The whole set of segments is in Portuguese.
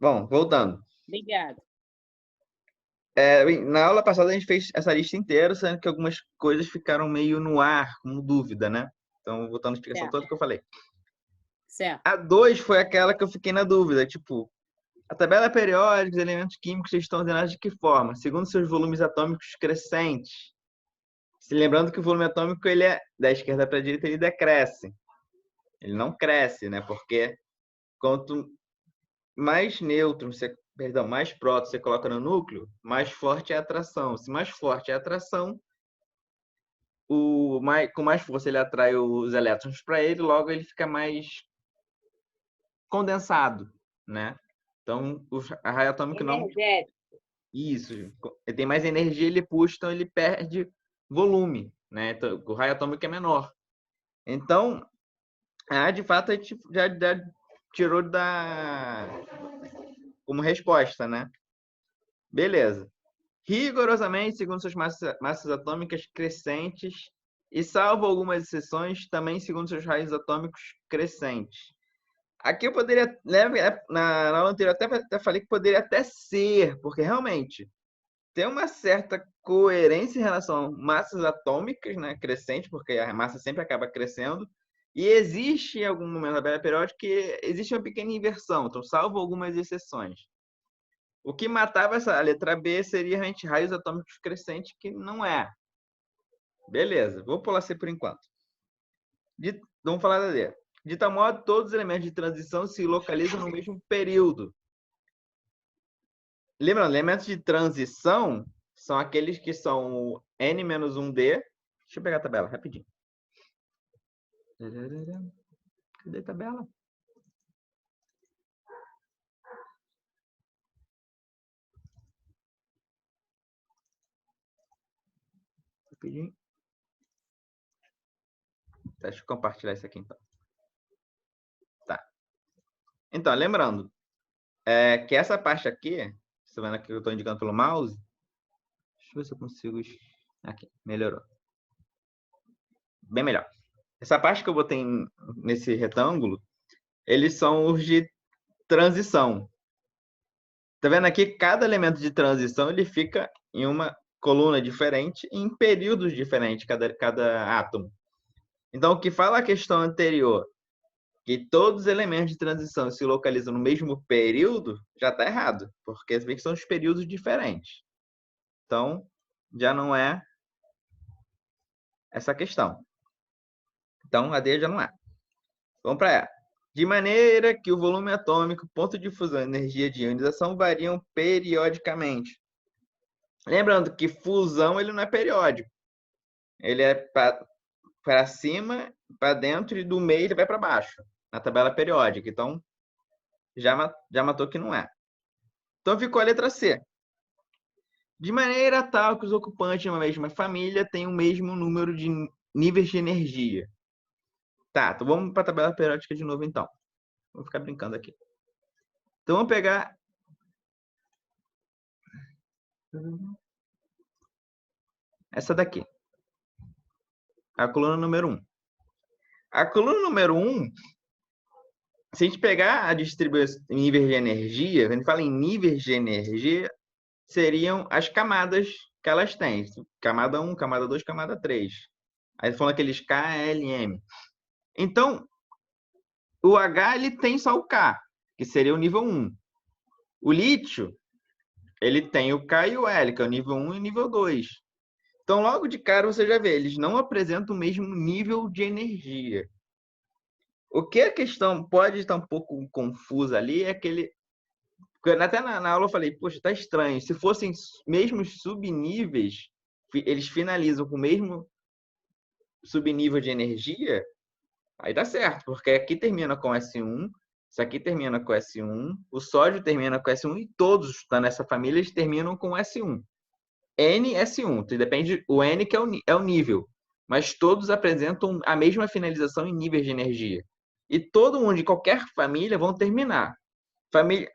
Bom, voltando. Obrigada. Na aula passada a gente fez essa lista inteira, sendo que algumas coisas ficaram meio no ar, como dúvida, né? Então, voltando à explicação Certo. toda que eu falei. Certo. A 2 foi aquela que eu fiquei na dúvida, tipo, a tabela periódica, os elementos químicos estão ordenados de que forma? Segundo seus volumes atômicos crescentes. Se lembrando que o volume atômico, ele é da esquerda para a direita, ele decresce. Ele não cresce, né? Porque quanto mais nêutrons, mais prótons você coloca no núcleo, mais forte é a atração. Se mais forte é a atração, com mais força ele atrai os elétrons para ele, logo ele fica mais condensado, né? Então, a raio atômico não... Energético. Isso. Ele tem mais energia, ele puxa, então ele perde volume, né? Então, o raio atômico é menor. Então, de fato, a gente já tirou como resposta, né? Beleza. Rigorosamente, segundo suas massas atômicas crescentes, e salvo algumas exceções, também segundo seus raios atômicos crescentes. Aqui eu poderia, na aula anterior, até falei que poderia até ser, porque realmente tem uma certa coerência em relação a massas atômicas, né, crescentes, porque a massa sempre acaba crescendo, e existe em algum momento da tabela periódica que existe uma pequena inversão, então salvo algumas exceções. O que matava a letra B seria realmente raios atômicos crescentes, que não é. Beleza, vou pular C por enquanto. Vamos falar da D. De tal modo, todos os elementos de transição se localizam no mesmo período. Lembrando, elementos de transição são aqueles que são o N-1D. Deixa eu pegar a tabela rapidinho. Cadê a tabela? Rapidinho. Deixa eu compartilhar isso aqui, então. Tá. Então, lembrando, que essa parte aqui, você vendo aqui que eu estou indicando pelo mouse, deixa eu ver se eu consigo... Aqui, melhorou. Bem melhor. Essa parte que eu botei nesse retângulo, eles são os de transição. Tá vendo aqui? Cada elemento de transição ele fica em uma coluna diferente, em períodos diferentes, cada átomo. Então, o que fala a questão anterior, que todos os elementos de transição se localizam no mesmo período, já está errado, porque são os períodos diferentes. Então, já não é essa questão. Então, a D já não é. Vamos para E. De maneira que o volume atômico, ponto de fusão e energia de ionização variam periodicamente. Lembrando que fusão ele não é periódico. Ele é para cima, para dentro, e do meio ele vai para baixo, na tabela periódica. Então, já matou que não é. Então, ficou a letra C. De maneira tal que os ocupantes de uma mesma família têm o mesmo número de níveis de energia. Tá, então vamos para a tabela periódica de novo, então. Vou ficar brincando aqui. Então, vamos pegar... essa daqui. A coluna número 1. A coluna número 1, se a gente pegar a distribuição em níveis de energia, quando a gente fala em níveis de energia, seriam as camadas que elas têm. Camada 1, camada 2, camada 3. Aí falando aqueles K, L, M. Então, o H ele tem só o K, que seria o nível 1. O lítio, ele tem o K e o L, que é o nível 1 e o nível 2. Então, logo de cara, você já vê, eles não apresentam o mesmo nível de energia. O que a questão pode estar um pouco confusa ali é aquele... Até na aula eu falei, poxa, tá estranho. Se fossem mesmos subníveis, eles finalizam com o mesmo subnível de energia, aí dá certo, porque aqui termina com S1, isso aqui termina com S1, o sódio termina com S1 e todos que estão nessa família eles terminam com S1. N, S1, depende, o N que é o nível, mas todos apresentam a mesma finalização em níveis de energia. E todo mundo de qualquer família vão terminar.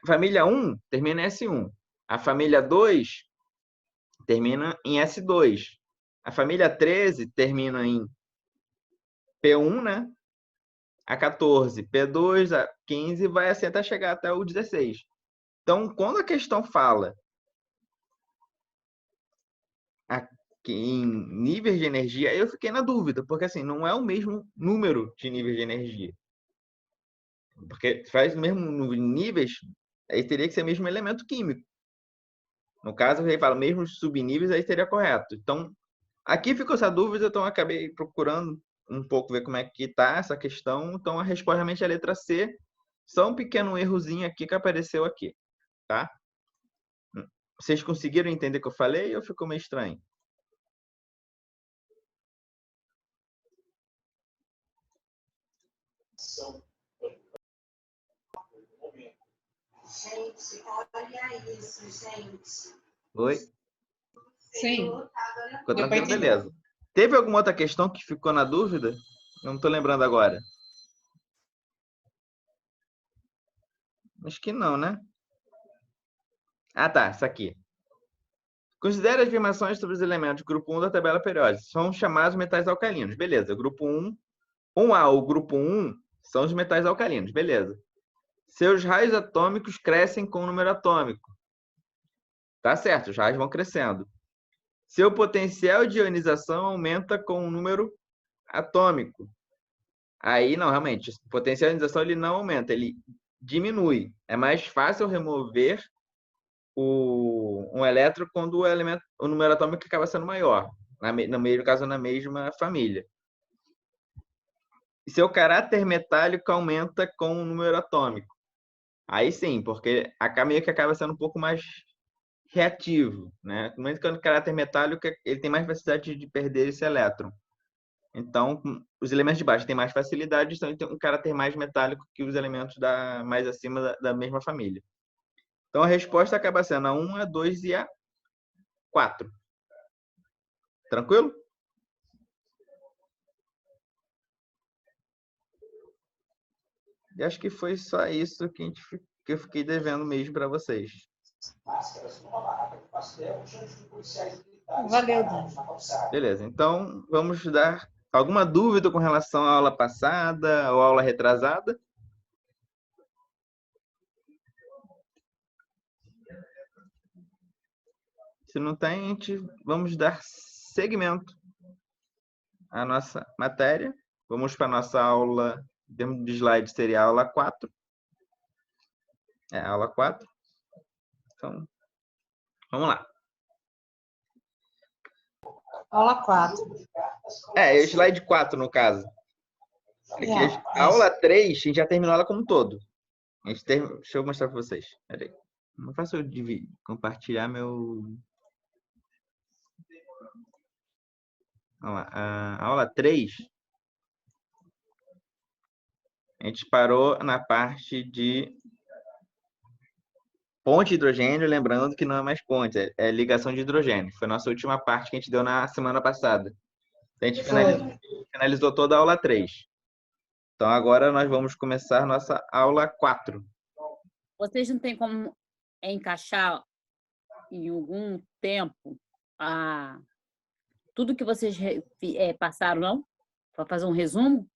Família 1 termina em S1. A família 2 termina em S2. A família 13 termina em P1, né? A 14, P2, a 15 vai assim até chegar até o 16. Então, quando a questão fala aqui em níveis de energia, eu fiquei na dúvida, porque assim, não é o mesmo número de níveis de energia. Porque faz o mesmo níveis, aí teria que ser o mesmo elemento químico. No caso, ele fala mesmo subníveis, aí seria correto. Então, aqui ficou essa dúvida, então eu acabei procurando um pouco ver como é que está essa questão. Então, a resposta realmente é a letra C. Só um pequeno errozinho aqui que apareceu aqui, tá? Vocês conseguiram entender o que eu falei ou ficou meio estranho? Gente, olha isso, gente. Oi? Sim. Ficou tranquilo? Beleza. Teve alguma outra questão que ficou na dúvida? Não estou lembrando agora. Acho que não, né? Ah, tá. Essa aqui. Considere as afirmações sobre os elementos grupo 1 da tabela periódica. São chamados metais alcalinos. Beleza. Grupo 1. 1A, o grupo 1 são os metais alcalinos. Beleza. Seus raios atômicos crescem com o número atômico. Tá certo, os raios vão crescendo. Seu potencial de ionização aumenta com o número atômico. Aí, não, realmente, o potencial de ionização ele não aumenta, ele diminui. É mais fácil remover um elétron quando o número atômico acaba sendo maior. No mesmo caso, na mesma família. E seu caráter metálico aumenta com o número atômico. Aí sim, porque meio que acaba sendo um pouco mais reativo, né? No momento que o caráter metálico, ele tem mais facilidade de perder esse elétron. Então, os elementos de baixo têm mais facilidade, então ele tem um caráter mais metálico que os elementos mais acima da mesma família. Então, a resposta acaba sendo a 1, a 2 e a 4. Tranquilo? E acho que foi só isso que eu fiquei devendo mesmo para vocês. Valeu, Beleza, então vamos dar alguma dúvida com relação à aula passada ou aula retrasada? Se não tem, vamos dar seguimento à nossa matéria. Vamos para a nossa aula, em termos de slide, seria a aula 4. Aula 4. Então, vamos lá. Aula 4. O slide 4, no caso. A aula 3, a gente já terminou ela como um todo. Deixa eu mostrar para vocês. Peraí. Não faço eu compartilhar meu... Vamos lá. A aula 3, a gente parou na parte de ponte de hidrogênio, lembrando que não é mais ponte, é ligação de hidrogênio. Foi a nossa última parte que a gente deu na semana passada. Então, a gente finalizou toda a aula 3. Então, agora nós vamos começar nossa aula 4. Vocês não têm como encaixar em algum tempo tudo que vocês passaram, não? Para fazer um resumo?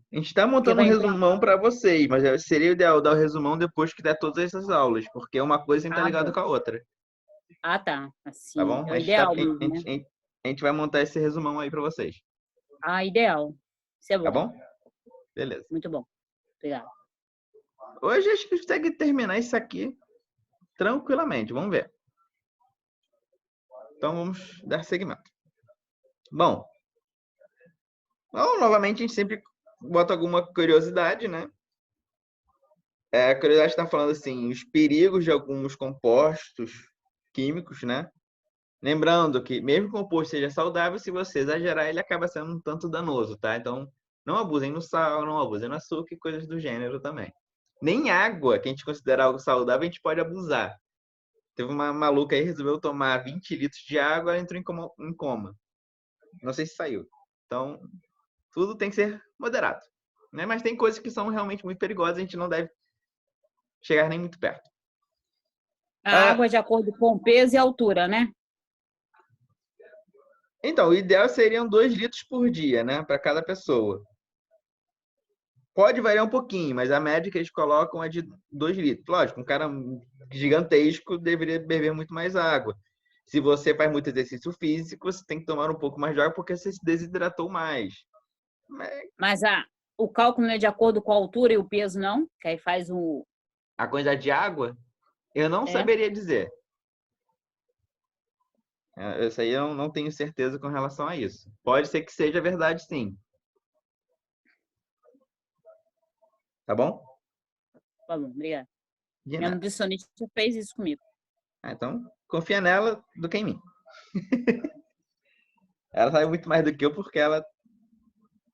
A gente está montando um resumão para vocês, mas seria ideal dar o resumão depois que der todas essas aulas, porque uma coisa está ligada com a outra. Ah, tá. Assim, tá bom? É o ideal mesmo, né? A gente vai montar esse resumão aí para vocês. Ah, ideal. Isso é bom. Tá bom? Beleza. Muito bom. Obrigada. Hoje a gente consegue terminar isso aqui tranquilamente. Vamos ver. Então, vamos dar seguimento. Bom, novamente, a gente sempre bota alguma curiosidade, né? A curiosidade está falando assim, os perigos de alguns compostos químicos, né? Lembrando que mesmo que o composto seja saudável, se você exagerar, ele acaba sendo um tanto danoso, tá? Então, não abusem no sal, não abusem no açúcar e coisas do gênero também. Nem água, que a gente considera algo saudável, a gente pode abusar. Teve uma maluca aí que resolveu tomar 20 litros de água e entrou em coma. Não sei se saiu. Então, tudo tem que ser moderado. Né? Mas tem coisas que são realmente muito perigosas, a gente não deve chegar nem muito perto. A água de acordo com o peso e altura, né? Então, o ideal seriam 2 litros por dia, né? Para cada pessoa. Pode variar um pouquinho, mas a média que eles colocam é de 2 litros. Lógico, um cara gigantesco deveria beber muito mais água. Se você faz muito exercício físico, você tem que tomar um pouco mais de água porque você se desidratou mais. Mas o cálculo não é de acordo com a altura e o peso, não? Que aí faz o... A quantidade de água, eu não saberia dizer. Isso aí eu não tenho certeza com relação a isso. Pode ser que seja verdade, sim. Tá bom? Tá bom, obrigada. De Minha nada. nutricionista fez isso comigo. Então, confia nela do que em mim. Ela sabe muito mais do que eu porque ela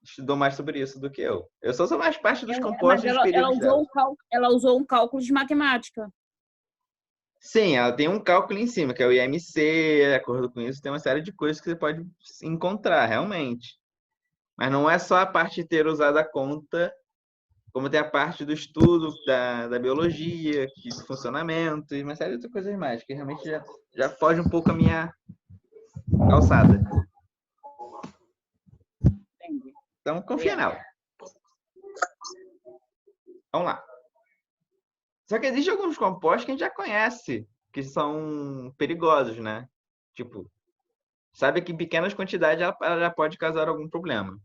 estudou mais sobre isso do que eu. Eu só sou mais parte dos Mas compostos e dos ela perigos dela. ela usou um cálculo de matemática. Sim, ela tem um cálculo em cima, que é o IMC, de acordo com isso, tem uma série de coisas que você pode encontrar, realmente. Mas não é só a parte de ter usado a conta, como tem a parte do estudo, da biologia, do funcionamento, e uma série de outras coisas mais, que realmente já foge um pouco a minha alçada. Entendi. Então, confia nela. Vamos lá. Só que existem alguns compostos que a gente já conhece, que são perigosos, né? Tipo, sabe que em pequenas quantidades ela já pode causar algum problema.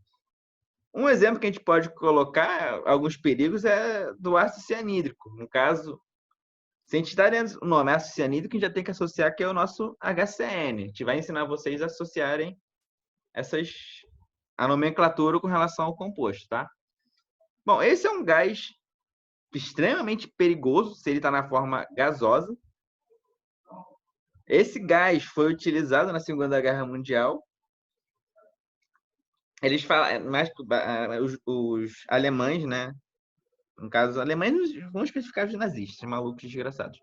Um exemplo que a gente pode colocar, alguns perigos, é do ácido cianídrico. No caso, se a gente está dentro do nome ácido cianídrico, a gente já tem que associar que é o nosso HCN. A gente vai ensinar vocês a associarem a nomenclatura com relação ao composto, tá? Bom, esse é um gás extremamente perigoso se ele está na forma gasosa. Esse gás foi utilizado na Segunda Guerra Mundial. Eles falam, mais os alemães, né? No caso, os alemães vão especificar os nazistas, malucos desgraçados.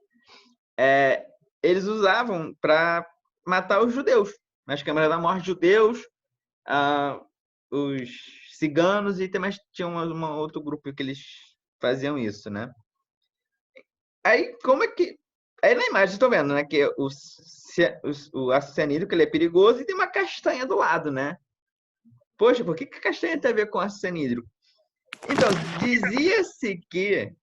Eles usavam para matar os judeus. Nas câmaras da morte, judeus, os ciganos e tinha um outro grupo que eles faziam isso, né? Aí, como é que... Aí na imagem, estão vendo, né? Que o ácido cianídrico ele é perigoso e tem uma castanha do lado, né? Poxa, por que a castanha tem a ver com ácido cianídrico? Então, dizia-se que...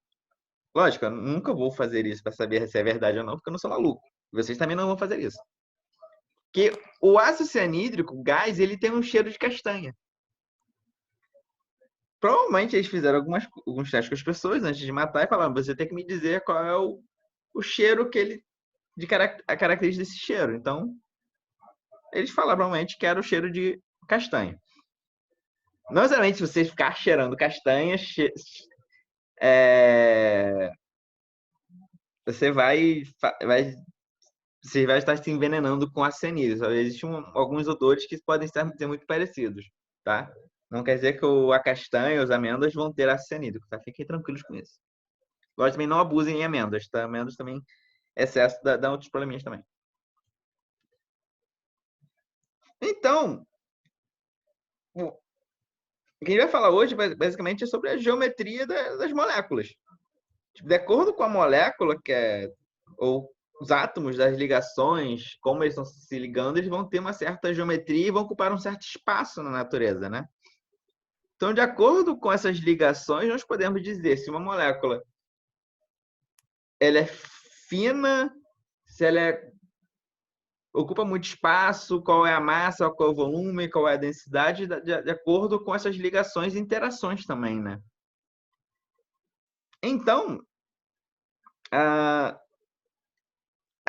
Lógico, eu nunca vou fazer isso para saber se é verdade ou não, porque eu não sou maluco. Vocês também não vão fazer isso. Que o ácido cianídrico, o gás, ele tem um cheiro de castanha. Provavelmente eles fizeram alguns testes com as pessoas antes de matar e falaram: você tem que me dizer qual é o cheiro que ele... a característica desse cheiro. Então, eles falaram provavelmente que era o cheiro de castanha. Não necessariamente se você ficar cheirando castanha, você vai estar se envenenando com arsenismo. Existem alguns odores que podem ser muito parecidos, tá? Não quer dizer que a castanha e as amêndoas vão ter arsenídrico, tá? Fiquem tranquilos com isso. Lógico, também não abusem em amêndoas, tá? Amêndoas também, excesso dá outros probleminhas também. Então, o que a gente vai falar hoje, basicamente, é sobre a geometria das moléculas. De acordo com a molécula, ou os átomos das ligações, como eles estão se ligando, eles vão ter uma certa geometria e vão ocupar um certo espaço na natureza, né? Então, de acordo com essas ligações, nós podemos dizer se uma molécula ela é fina, se ela ocupa muito espaço, qual é a massa, qual é o volume, qual é a densidade, de acordo com essas ligações e interações também, né? Então, a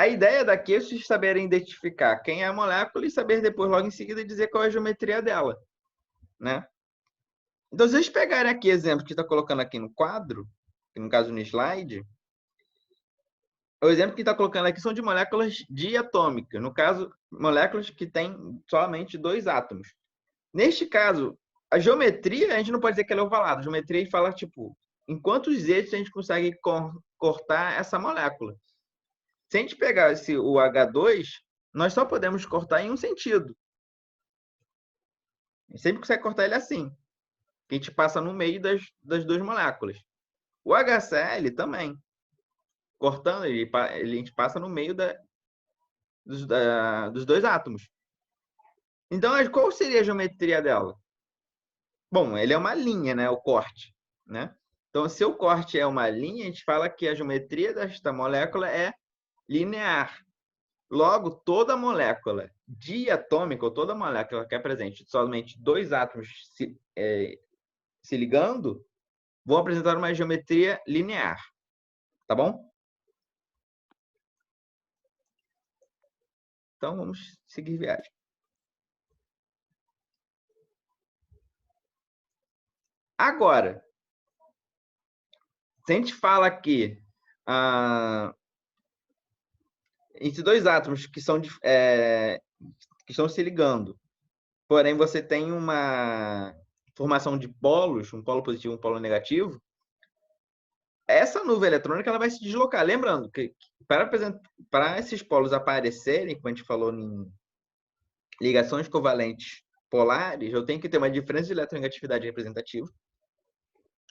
ideia daqui é vocês saberem identificar quem é a molécula e saber depois, logo em seguida, dizer qual é a geometria dela, né? Então, se vocês pegarem aqui exemplos que está colocando aqui no quadro, no caso no slide, o exemplo que está colocando aqui são de moléculas diatômicas, no caso, moléculas que têm somente 2 átomos. Neste caso, a geometria, a gente não pode dizer que ela é ovalada. A geometria fala, tipo, em quantos eixos a gente consegue cortar essa molécula. Se a gente pegar o H2, nós só podemos cortar em um sentido. A gente sempre consegue cortar ele assim. Que a gente passa no meio das 2 moléculas. O HCl também. Cortando, a gente passa no meio dos 2 átomos. Então, qual seria a geometria dela? Bom, ele é uma linha, né? O corte. né? Então, se o corte é uma linha, a gente fala que a geometria desta molécula é linear. Logo, toda molécula diatômica, ou toda molécula que é presente somente 2 átomos se ligando, vão apresentar uma geometria linear. Tá bom? Então, vamos seguir viagem. Agora, se a gente fala aqui entre 2 átomos que estão se ligando, porém você tem uma formação de polos, um polo positivo e um polo negativo, essa nuvem eletrônica ela vai se deslocar. Lembrando que para esses polos aparecerem, como a gente falou em ligações covalentes polares, eu tenho que ter uma diferença de eletronegatividade representativa.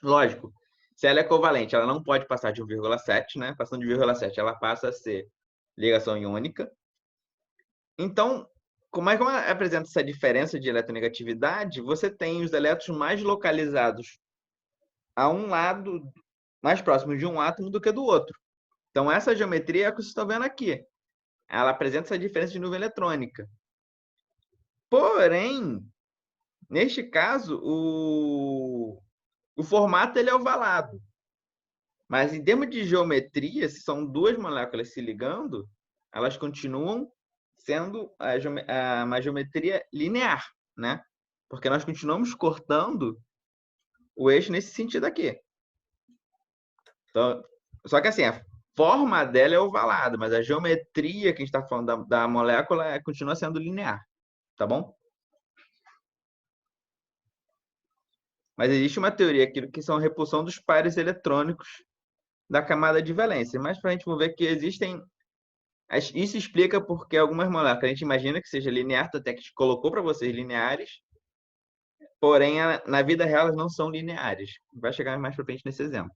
Lógico, se ela é covalente, ela não pode passar de 1,7, né? Passando de 1,7, ela passa a ser ligação iônica. Então, como apresenta essa diferença de eletronegatividade, você tem os elétrons mais localizados a um lado, mais próximo de um átomo do que do outro. Então, essa geometria é a que vocês estão vendo aqui. Ela apresenta essa diferença de nuvem eletrônica. Porém, neste caso, o formato ele é ovalado. Mas em termos de geometria, se são 2 moléculas se ligando, elas continuam sendo uma geometria linear, né? Porque nós continuamos cortando o eixo nesse sentido aqui. Então, só que assim, a forma dela é ovalada, mas a geometria que a gente está falando da molécula continua sendo linear, tá bom? Mas existe uma teoria aqui que são a repulsão dos pares eletrônicos da camada de valência. Mas para a gente ver que existem... Isso explica porque algumas moléculas a gente imagina que seja linear, até que a gente colocou para vocês lineares, porém na vida real elas não são lineares. Vai chegar mais para frente nesse exemplo.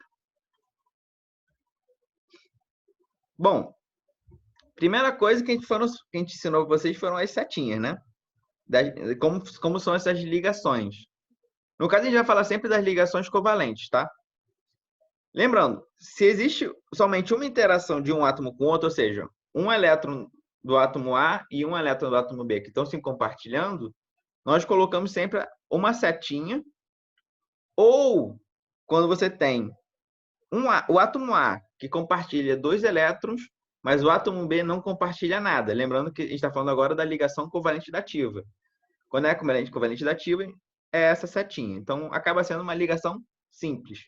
Bom, primeira coisa que a gente ensinou para vocês foram as setinhas, né? Como são essas ligações. No caso, a gente vai falar sempre das ligações covalentes, tá? Lembrando, se existe somente uma interação de um átomo com outro, ou seja, um elétron do átomo A e um elétron do átomo B que estão se compartilhando, nós colocamos sempre uma setinha, ou quando você tem o átomo A que compartilha 2 elétrons, mas o átomo B não compartilha nada. Lembrando que a gente está falando agora da ligação covalente dativa. Quando é covalente dativa, é essa setinha. Então, acaba sendo uma ligação simples.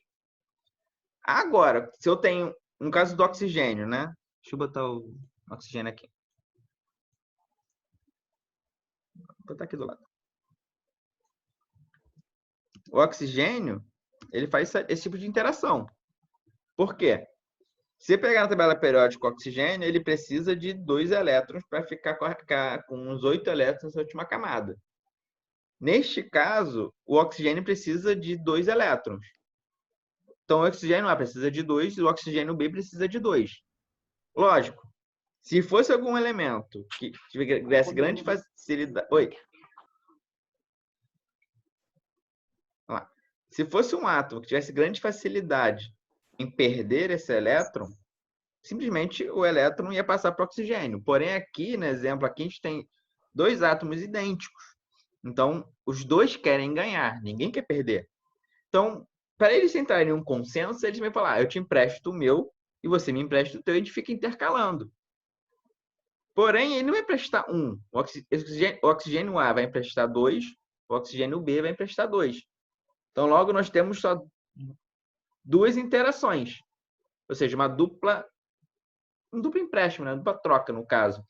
Agora, se eu tenho, no caso do oxigênio, né? Deixa eu botar o oxigênio aqui. Vou botar aqui do lado. O oxigênio, ele faz esse tipo de interação. Por quê? Se pegar na tabela periódica o oxigênio, ele precisa de 2 elétrons para ficar com uns 8 elétrons nessa última camada. Neste caso, o oxigênio precisa de 2 elétrons. Então, o oxigênio A precisa de 2 e o oxigênio B precisa de 2. Lógico, se fosse algum elemento que tivesse grande facilidade... Oi. Vamos lá. Se fosse um átomo que tivesse grande facilidade em perder esse elétron, simplesmente o elétron ia passar para o oxigênio. Porém, aqui, no exemplo, aqui a gente tem 2 átomos idênticos. Então, os 2 querem ganhar, ninguém quer perder. Então, para eles entrarem em um consenso, eles vão falar, eu te empresto o meu e você me empresta o teu, e a gente fica intercalando. Porém, ele não vai emprestar 1. O oxigênio A vai emprestar 2, o oxigênio B vai emprestar 2. Então, logo, nós temos só 2 interações. Ou seja, um duplo empréstimo, né? Dupla troca, no caso.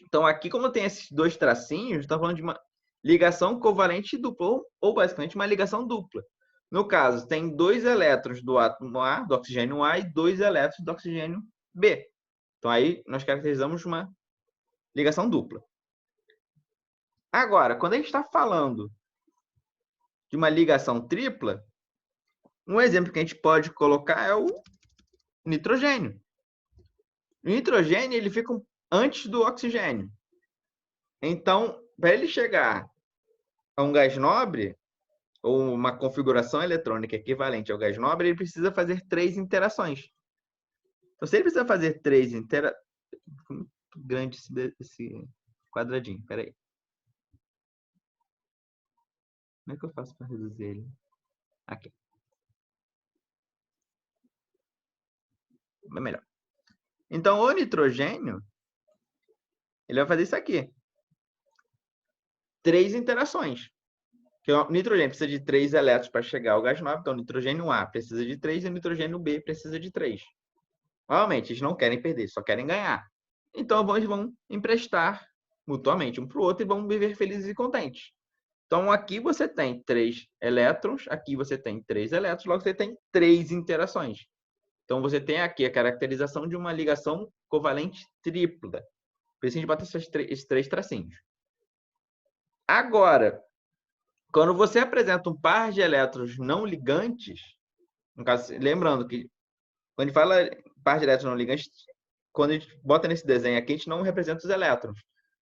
Então, aqui, como tem esses 2 tracinhos, estamos falando de uma ligação covalente dupla, ou basicamente uma ligação dupla. No caso, tem 2 elétrons do átomo A, do oxigênio A, e 2 elétrons do oxigênio B. Então, aí nós caracterizamos uma ligação dupla. Agora, quando a gente está falando de uma ligação tripla, um exemplo que a gente pode colocar é o nitrogênio. O nitrogênio ele fica antes do oxigênio. Então, para ele chegar a um gás nobre, ou uma configuração eletrônica equivalente ao gás nobre, ele precisa fazer 3 interações. Então, se ele precisa fazer 3 interações... Muito grande esse quadradinho, peraí. Como é que eu faço para reduzir ele? Aqui. É melhor. Então, o nitrogênio, ele vai fazer isso aqui. 3 interações. Porque o nitrogênio precisa de 3 elétrons para chegar ao gás nobre. Então, o nitrogênio A precisa de 3 e o nitrogênio B precisa de 3. Normalmente, eles não querem perder, só querem ganhar. Então, eles vão emprestar mutuamente um para o outro e vão viver felizes e contentes. Então, aqui você tem 3 elétrons, aqui você tem 3 elétrons, logo você tem 3 interações. Então, você tem aqui a caracterização de uma ligação covalente tripla. Por isso, a gente bota esses 3 tracinhos. Agora, quando você apresenta um par de elétrons não ligantes, no caso, lembrando que quando a gente fala par de elétrons não ligantes, quando a gente bota nesse desenho aqui, a gente não representa os elétrons.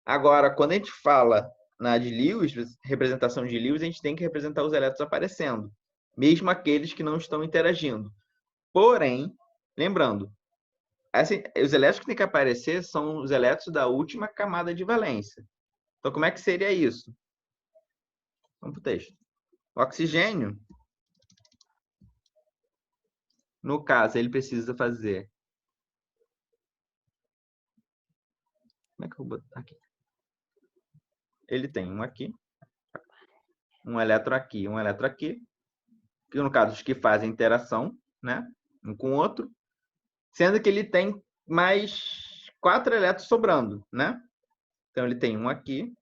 Agora, quando a gente fala na de Lewis, representação de Lewis, a gente tem que representar os elétrons aparecendo, mesmo aqueles que não estão interagindo. Porém, lembrando, assim, os elétrons que têm que aparecer são os elétrons da última camada de valência. Então, como é que seria isso? Vamos para o texto. O oxigênio, no caso, ele precisa fazer... Como é que eu vou botar aqui? Ele tem um aqui, um elétron aqui, um elétron aqui. Que no caso, os que fazem interação, né? Um com o outro. Sendo que ele tem mais 4 elétrons sobrando, né? Então, ele tem um aqui,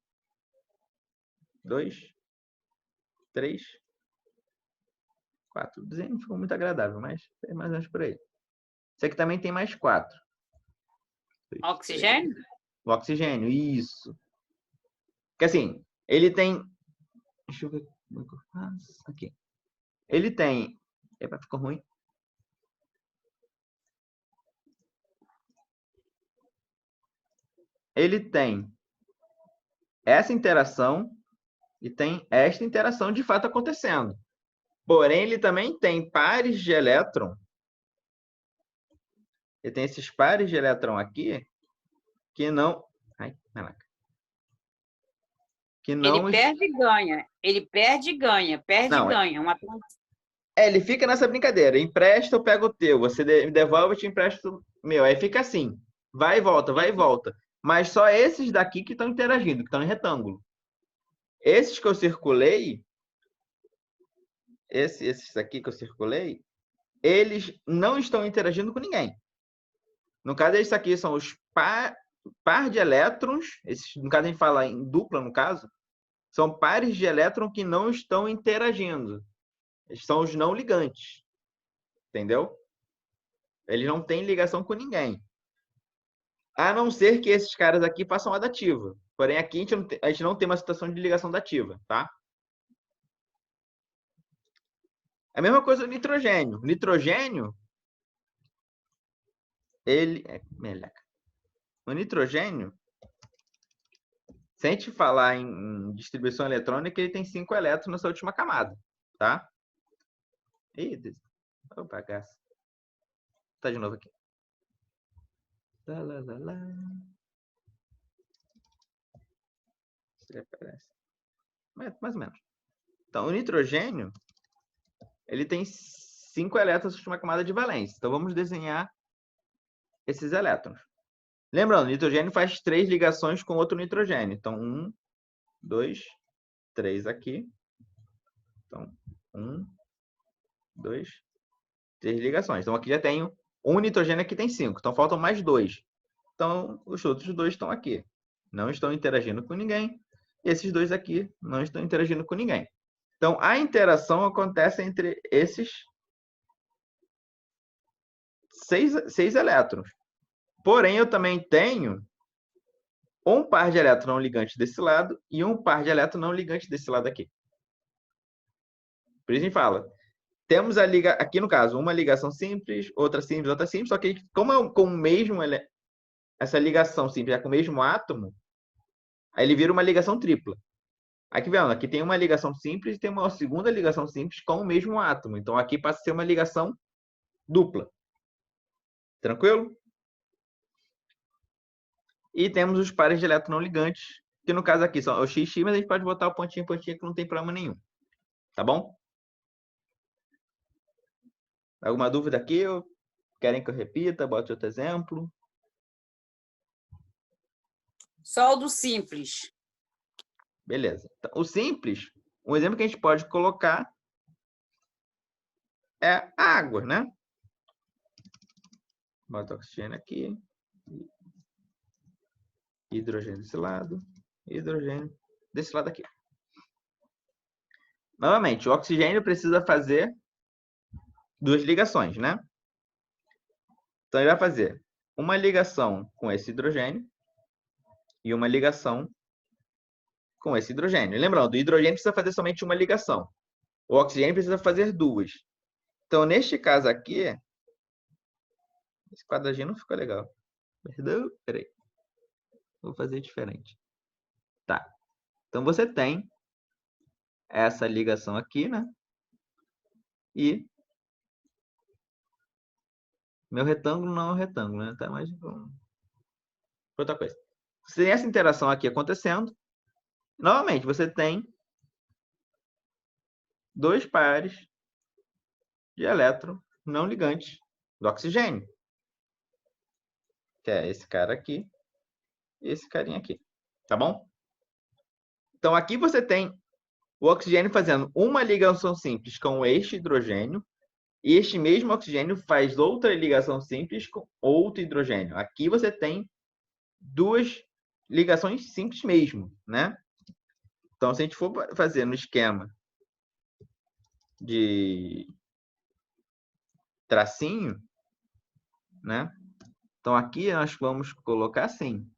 2, 3, 4. O desenho não ficou muito agradável, mas é mais ou menos por aí. Esse aqui também tem mais 4. Oxigênio? O oxigênio, isso. Porque assim, ele tem... Deixa eu ver como é que eu faço. Aqui. Ele tem... Epa, ficou ruim. Ele tem essa interação e tem esta interação de fato acontecendo. Porém, ele também tem pares de elétron. Ele tem esses pares de elétron aqui que não... Ai, caraca. Que não... Ele perde e ganha. Ele perde e ganha. Perde e ganha. Uma... ele fica nessa brincadeira. Empresta, eu pego o teu. Você me devolve, eu te empresto o meu. Aí fica assim. Vai e volta, vai e volta. Mas só esses daqui que estão interagindo, que estão em retângulo. Esses que eu circulei, esses aqui que eu circulei, eles não estão interagindo com ninguém. No caso, esses aqui são os par de elétrons. Esses, no caso, a gente fala em dupla, no caso. São pares de elétron que não estão interagindo. Eles são os não ligantes. Entendeu? Eles não têm ligação com ninguém. A não ser que esses caras aqui façam a dativa. Porém, aqui a gente não tem uma situação de ligação dativa, tá? A mesma coisa do nitrogênio. O nitrogênio, ele... O nitrogênio, se a gente falar em distribuição eletrônica, ele tem 5 elétrons nessa última camada, tá? Ih, oh, bagaça. Tá de novo aqui. Lá, lá, lá, lá. Mais ou menos. Então, o nitrogênio, ele tem 5 elétrons na última camada de valência. Então, vamos desenhar esses elétrons. Lembrando, o nitrogênio faz 3 ligações com outro nitrogênio. Então, 1, 2, 3 aqui. Então, 1, 2, 3 ligações. Então, aqui já tenho um nitrogênio, aqui tem 5. Então, faltam mais 2. Então, os outros 2 estão aqui. Não estão interagindo com ninguém. E esses 2 aqui não estão interagindo com ninguém. Então, a interação acontece entre esses 6 elétrons. Porém, eu também tenho um par de elétrons não ligantes desse lado e um par de elétrons não ligantes desse lado aqui. Por isso a gente fala, temos aqui no caso, uma ligação simples, outra simples, só que como é com o mesmo, essa ligação simples é com o mesmo átomo, aí ele vira uma ligação tripla. Aqui, vendo, aqui tem uma ligação simples e tem uma segunda ligação simples com o mesmo átomo. Então, aqui passa a ser uma ligação dupla. Tranquilo? E temos os pares de elétron não ligantes, que no caso aqui são o XX, mas a gente pode botar o pontinho, pontinho, que não tem problema nenhum. Tá bom? Alguma dúvida aqui? Querem que eu repita? Bote outro exemplo. Só o do simples. Beleza. Então, o simples, um exemplo que a gente pode colocar é a água, né? Bota oxigênio aqui. Hidrogênio desse lado. Hidrogênio desse lado aqui. Novamente, o oxigênio precisa fazer duas ligações, né? Então, ele vai fazer uma ligação com esse hidrogênio e uma ligação com esse hidrogênio. Lembrando, o hidrogênio precisa fazer somente uma ligação. O oxigênio precisa fazer duas. Então, neste caso aqui, esse quadradinho não ficou legal. Perdão? Peraí. Vou fazer diferente. Tá. Então, você tem essa ligação aqui, né? E meu retângulo não é um retângulo, né? Tá mais outra coisa. Você tem essa interação aqui acontecendo. Novamente, você tem dois pares de elétron não ligantes do oxigênio. Que é esse cara aqui e esse carinha aqui. Tá bom? Então, aqui você tem o oxigênio fazendo uma ligação simples com este hidrogênio e este mesmo oxigênio faz outra ligação simples com outro hidrogênio. Aqui você tem duas ligações simples mesmo, né? Então, se a gente for fazer no esquema de tracinho, né? Então, aqui nós vamos colocar assim.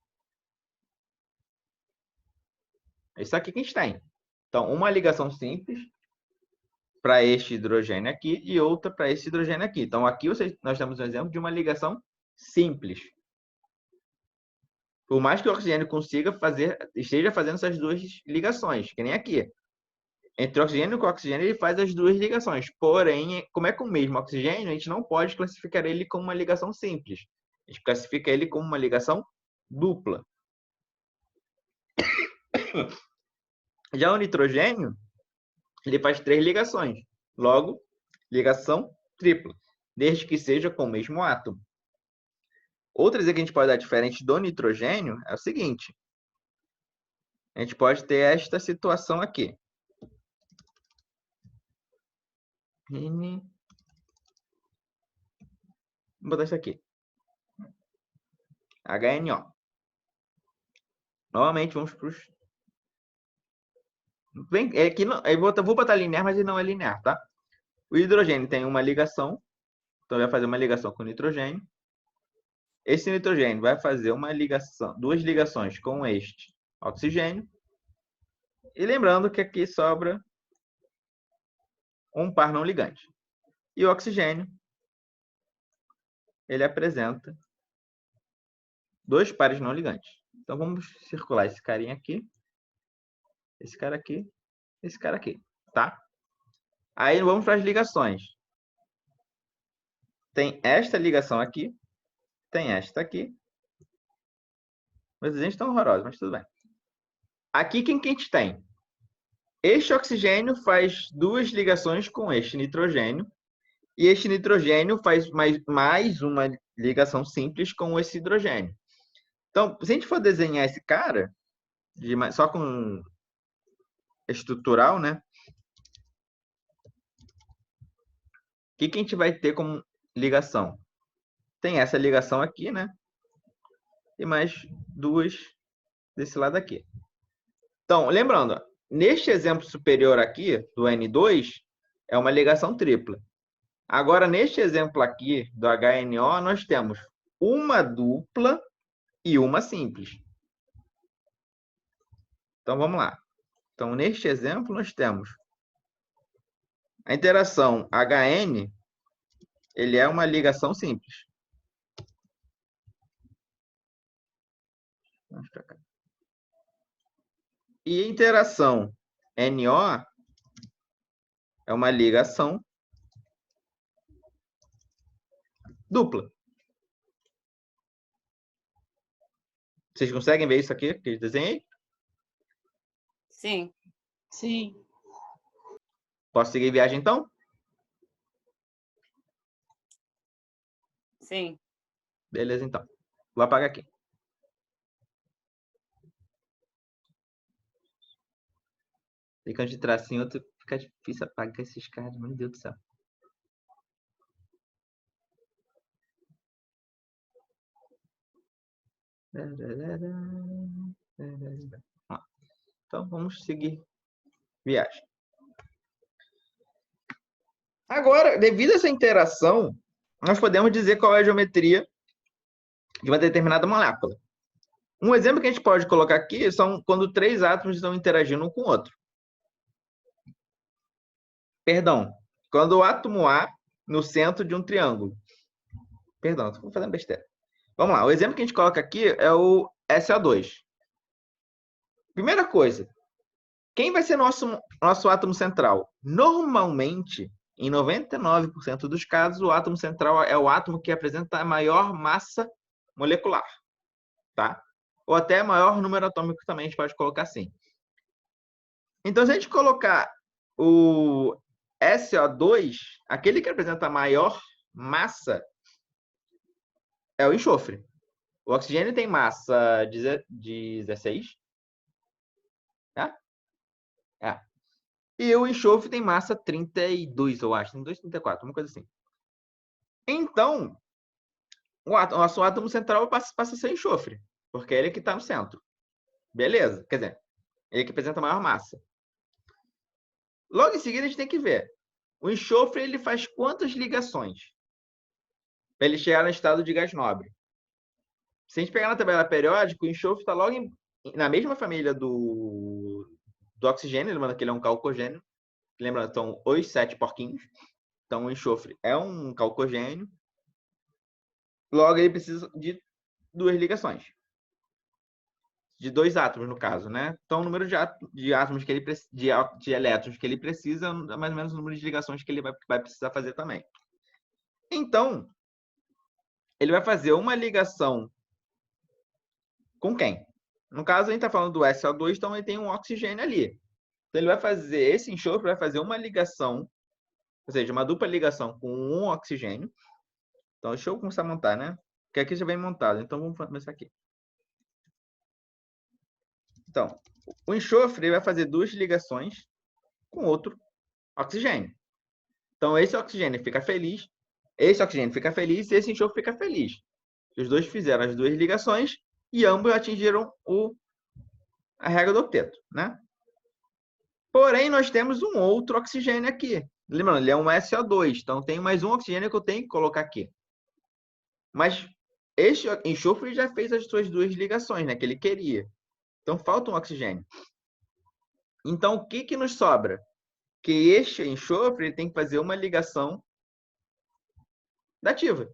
É isso aqui que a gente tem. Então, uma ligação simples para este hidrogênio aqui e outra para esse hidrogênio aqui. Então, aqui nós temos um exemplo de uma ligação simples. Por mais que o oxigênio esteja fazendo essas duas ligações, que nem aqui. Entre oxigênio e oxigênio, ele faz as duas ligações. Porém, como é com o mesmo oxigênio, a gente não pode classificar ele como uma ligação simples. A gente classifica ele como uma ligação dupla. Já o nitrogênio, ele faz 3 ligações. Logo, ligação tripla, desde que seja com o mesmo átomo. Outra coisa que a gente pode dar diferente do nitrogênio é o seguinte. A gente pode ter esta situação aqui. Vou botar isso aqui. HNO. Novamente, vamos para os... Aqui não, eu vou botar linear, mas ele não é linear, tá? O hidrogênio tem uma ligação. Então, vai fazer uma ligação com o nitrogênio. Esse nitrogênio vai fazer uma ligação, duas ligações com este oxigênio. E lembrando que aqui sobra um par não ligante. E o oxigênio, ele apresenta dois pares não ligantes. Então, vamos circular esse carinha aqui, esse cara aqui, tá? Aí, vamos para as ligações. Tem esta ligação aqui, tem esta aqui. Meus desenhos estão horrorosos, mas tudo bem. Aqui, quem que a gente tem? Este oxigênio faz duas ligações com este nitrogênio. E este nitrogênio faz mais uma ligação simples com esse hidrogênio. Então, se a gente for desenhar esse cara, só com estrutural, né? O que a gente vai ter como ligação? Tem essa ligação aqui, né? E mais duas desse lado aqui. Então, lembrando, neste exemplo superior aqui, do N2, é uma ligação tripla. Agora, neste exemplo aqui, do HNO, nós temos uma dupla e uma simples. Então, vamos lá. Então, neste exemplo, nós temos a interação HN, ele é uma ligação simples. Vamos para cá. E a interação NO é uma ligação dupla. Vocês conseguem ver isso aqui que eu desenhei? Sim. Sim. Posso seguir viagem, então? Sim. Beleza, então. Vou apagar aqui. Ficando de tracinho, outro fica difícil apagar esses caras, meu Deus do céu. Então, vamos seguir viagem. Agora, devido a essa interação, nós podemos dizer qual é a geometria de uma determinada molécula. Um exemplo que a gente pode colocar aqui são quando 3 átomos estão interagindo um com o outro. Perdão, quando o átomo A no centro de um triângulo. Perdão, estou fazendo besteira. Vamos lá, o exemplo que a gente coloca aqui é o SO2. Primeira coisa, quem vai ser nosso átomo central? Normalmente, em 99% dos casos, o átomo central é o átomo que apresenta a maior massa molecular, tá? Ou até maior número atômico também a gente pode colocar assim. Então, se a gente colocar o SO2, aquele que apresenta a maior massa é o enxofre. O oxigênio tem massa 16, tá? É. E o enxofre tem massa 32, eu acho. 32, 34, uma coisa assim. Então, o nosso átomo central passa a ser enxofre, porque é ele que está no centro. Beleza? Quer dizer, ele que apresenta a maior massa. Logo em seguida, a gente tem que ver. O enxofre ele faz quantas ligações para ele chegar no estado de gás nobre? Se a gente pegar na tabela periódica, o enxofre está logo na mesma família do oxigênio, lembrando que ele é um calcogênio. Lembrando, são os 7 porquinhos. Então, o enxofre é um calcogênio. Logo, ele precisa de 2 ligações. De 2 átomos, no caso, né? Então, o número de átomos que ele de elétrons que ele precisa é mais ou menos o número de ligações que ele vai precisar fazer também. Então, ele vai fazer uma ligação com quem? No caso, a gente está falando do SO2, então ele tem um oxigênio ali. Então, ele vai fazer, esse enxofre vai fazer uma ligação, ou seja, uma dupla ligação com um oxigênio. Então, deixa eu começar a montar, né? Porque aqui já vem montado. Então, vamos começar aqui. Então, o enxofre vai fazer 2 ligações com outro oxigênio. Então, esse oxigênio fica feliz, esse oxigênio fica feliz e esse enxofre fica feliz. Os dois fizeram as 2 ligações e ambos atingiram a regra do octeto, né? Porém, nós temos um outro oxigênio aqui. Lembrando, ele é um SO2, então tem mais um oxigênio que eu tenho que colocar aqui. Mas este enxofre já fez as suas 2 ligações, né, que ele queria. Então, falta um oxigênio. Então, o que nos sobra? Que este enxofre tem que fazer uma ligação dativa.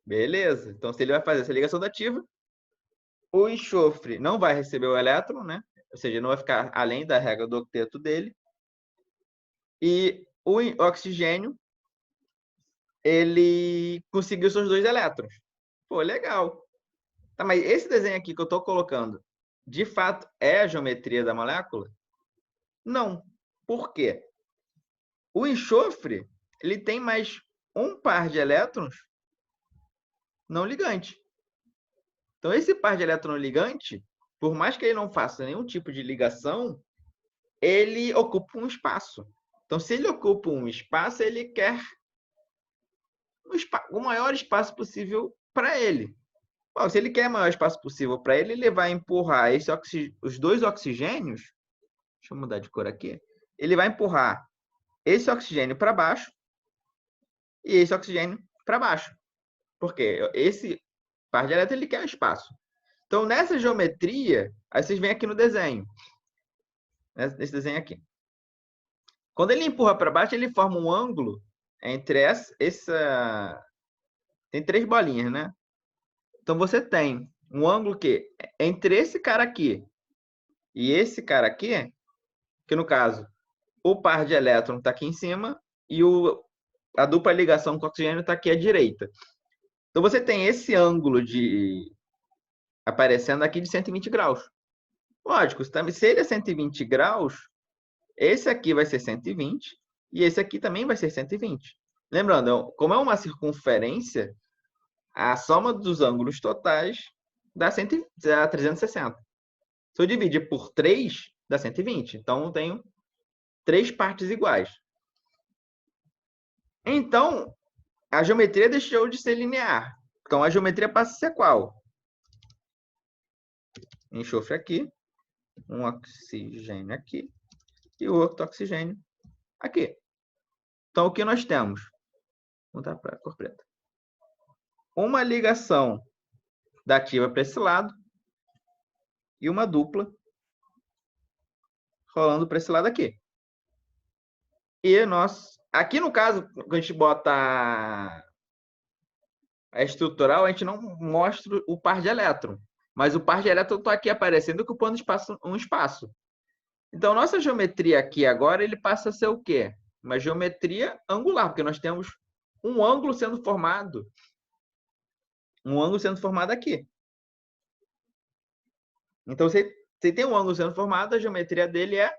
Beleza. Então, se ele vai fazer essa ligação dativa, o enxofre não vai receber o elétron, né? Ou seja, não vai ficar além da regra do octeto dele. E o oxigênio, ele conseguiu seus 2 elétrons. Pô, legal. Tá, mas esse desenho aqui que eu estou colocando, de fato, é a geometria da molécula? Não. Por quê? O enxofre, ele tem mais um par de elétrons não ligante. Então, esse par de elétron ligante, por mais que ele não faça nenhum tipo de ligação, ele ocupa um espaço. Então, se ele ocupa um espaço, ele quer o maior espaço possível para ele. Bom, se ele quer o maior espaço possível para ele, ele vai empurrar os 2 oxigênios. Deixa eu mudar de cor aqui. Ele vai empurrar esse oxigênio para baixo e esse oxigênio para baixo. Porque esse par de elétrons ele quer um espaço. Então, nessa geometria, aí vocês vêm aqui no desenho. Nesse desenho aqui. Quando ele empurra para baixo, ele forma um ângulo entre essa... Tem 3 bolinhas, né? Então, você tem um ângulo que entre esse cara aqui E esse cara aqui, que no caso, o par de elétron está aqui em cima e a dupla ligação com o oxigênio está aqui à direita. Então, você tem esse ângulo aparecendo aqui de 120 graus. Lógico, se ele é 120 graus, esse aqui vai ser 120 e esse aqui também vai ser 120. Lembrando, como é uma circunferência, a soma dos ângulos totais dá 360. Se eu dividir por 3, dá 120. Então, eu tenho 3 partes iguais. Então, a geometria deixou de ser linear. Então, a geometria passa a ser qual? Enxofre aqui, um oxigênio aqui e o outro oxigênio aqui. Então, o que nós temos? Vou botar para a cor preta. Uma ligação dativa para esse lado e uma dupla rolando para esse lado aqui. E aqui no caso, quando a gente bota a estrutural, a gente não mostra o par de elétron. Mas o par de elétron está aqui aparecendo, ocupando um espaço. Então, nossa geometria aqui agora, ele passa a ser o quê? Uma geometria angular, porque nós temos um ângulo sendo formado. Um ângulo sendo formado aqui. Então, se tem um ângulo sendo formado, a geometria dele é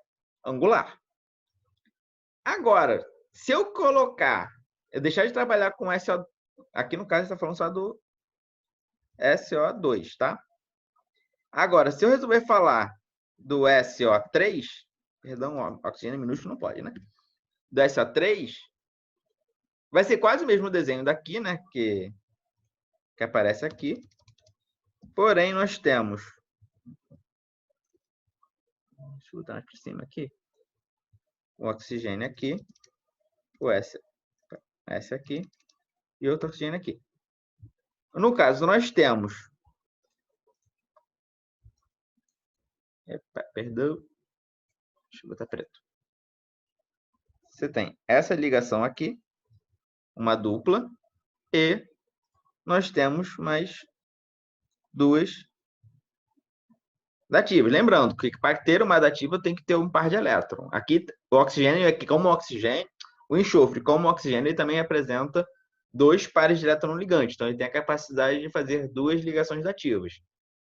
angular. Agora, se eu deixar de trabalhar com SO, aqui no caso está falando só do SO2, tá? Agora, se eu resolver falar do SO3, perdão, oxigênio minúsculo não pode, né? Do SO3, vai ser quase o mesmo desenho daqui, né? Que aparece aqui. Porém, nós temos... Deixa eu botar mais para cima aqui. O oxigênio aqui. O S aqui. E outro oxigênio aqui. No caso, nós temos... Epa, perdão. Deixa eu botar preto. Você tem essa ligação aqui, uma dupla, e nós temos mais 2 dativas. Lembrando que para ter uma dativa tem que ter um par de elétron. Aqui, o oxigênio, aqui como oxigênio, o enxofre, como oxigênio, ele também apresenta 2 pares de elétron ligantes. Então, ele tem a capacidade de fazer 2 ligações dativas.